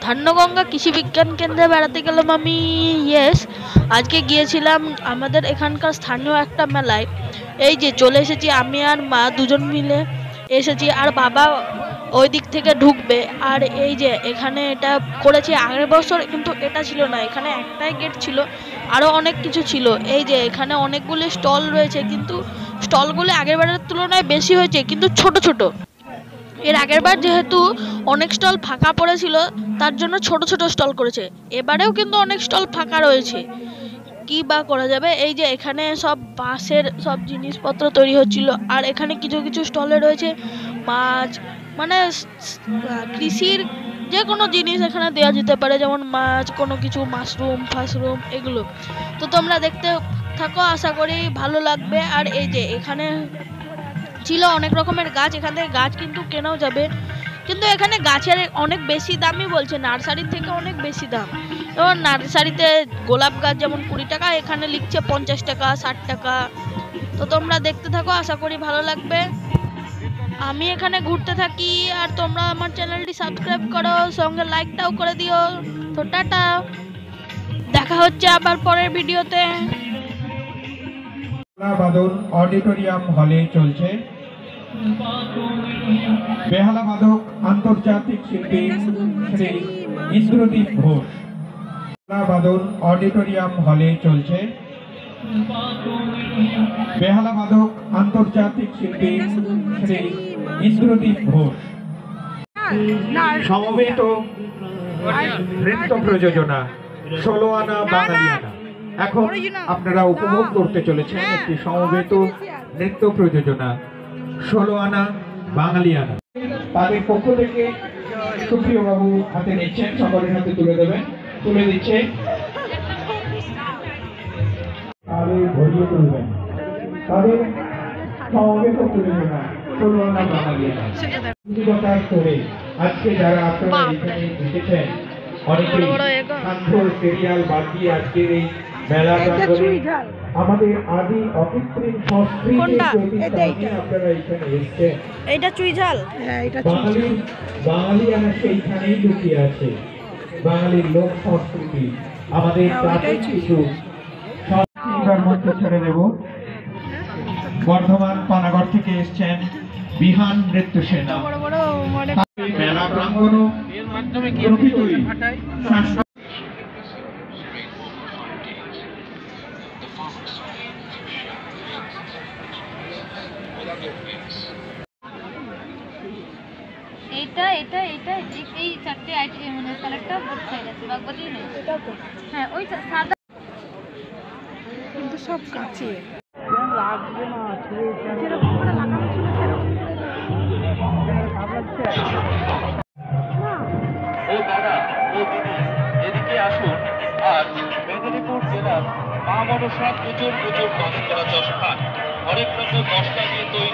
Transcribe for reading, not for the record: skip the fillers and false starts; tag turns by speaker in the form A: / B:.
A: ধান্যগঙ্গা কৃষি বিজ্ঞান কেন্দ্রে বেড়াতে গেলাম আমি। ইয়েস, আজকে গিয়েছিলাম আমাদের এখানকার স্থানীয় একটা মেলায়। এই যে চলে এসেছি, আমি আর মা দুজন মিলে এসেছি, আর বাবা ওই দিক থেকে ঢুকবে। আর এই যে এখানে এটা করেছে আগের বছর, কিন্তু এটা ছিল না, এখানে একটাই গেট ছিল, আরো অনেক কিছু ছিল। এই যে এখানে অনেকগুলি স্টল রয়েছে, কিন্তু স্টলগুলি আগের বারের তুলনায় বেশি হয়েছে, কিন্তু ছোট ছোট। এর আগের বার যেহেতু অনেক স্টল ফাঁকা পড়েছিল, তার জন্য ছোট ছোট স্টল করেছে। এবারেও কিন্তু অনেক স্টল ফাঁকা রয়েছে, কি বা করা যাবে। এই যে এখানে সব বাঁশের সব জিনিসপত্র তৈরি হচ্ছিল, আর এখানে কিছু কিছু স্টলে রয়েছে মাছ, মানে কৃষির যে কোনো জিনিস এখানে দেওয়া যেতে পারে, যেমন মাছ, কোনো কিছু মাশরুম ফাশরুম এগুলো। তো তোমরা দেখতে থাকো, আশা করি ভালো লাগবে। আর এই যে এখানে ছিল অনেক রকমের গাছ, এখান থেকে গাছ কিন্তু কেনাও যাবে, কিন্তু এখানে গাছের অনেক বেশি দামই বলছে, নার্সারির থেকে অনেক বেশি দাম। যেমন নার্সারিতে গোলাপ গাছ যেমন 20 টাকা, এখানে লিখছে 50 টাকা 60 টাকা। তো তোমরা দেখতে থাকো, আশা করি ভালো লাগবে। আমি এখানে ঘুরতে থাকি, আর তোমরা আমার চ্যানেলটি সাবস্ক্রাইব করো, সঙ্গে লাইকটাও করে দিও। তো টাটা, দেখা হচ্ছে আবার পরের ভিডিওতে।
B: বাদন অডিটোরিয়াম হলে চলছে বেহালা বাদক আন্তর্জাতিক শিল্পী শ্রী ইন্দ্রদীপ ঘোষ। বাদন অডিটোরিয়াম হলে চলছে বেহালা বাদক আন্তর্জাতিক শিল্পী শ্রী ইন্দ্রদীপ ঘোষ সমবেত নৃত্য প্রযোজনা 16 আনা বাঙালিয়ানা। এখন আপনারা উপভোগ করতে চলেছেন একটি সমবেত নৃত্য প্রযোজনা 16 আনা বাঙালিয়ানা। তাদের পক্ষ থেকে সুপ্রিয় বাবু হাতে নিচ্ছেন, সকলের হাতে তুলে দেবেন, তুলে দিচ্ছে, তাদের ভরিয়ে তুলবেন। তাদের সমবেত প্রযোজনা 16 আনা বাঙালিয়ানা করে আজকে যারা আপনারা এখানে এসেছেন, অনেকে শান্ত সিরিয়াল বাদ দিয়ে আজকের এই মেলা প্রাঙ্গণে আমাদের আদি অকৃত্রিম সংস্কৃতির প্রতিষ্ঠানে আপনারা এখানে এসেছেন।
A: এইটা চুই ঝাল, হ্যাঁ এটা
B: বাঙালিয়ানা সেইখানেই লুকিয়ে আছে। বাঙালির লোক সংস্কৃতি, আমাদের প্রাচীন কিছু সংস্কৃতির মধ্যে ছেড়ে দেব। বর্ধমান পানাগড় থেকে এসেছেন বিহান নৃত্য সেনা। মেলা প্রাঙ্গণ
C: এইটা এটা এটা এই চারটে আইটেম মানে কালারটা বোর্ড হয়ে গেছে, বাগবাজি নেই এটা তো। হ্যাঁ ওই সাদা,
A: কিন্তু সব কাছে
C: লাগবে না, যেরকম করে লাগানো ছিল
D: ও দাদা ও দিদি এদিকে আসুন। আর মেদিনীপুর জেলার মা মনসা প্রচুর প্রচুর দশকরা চশমা অনেক রকম মশলা দিয়ে তৈরি।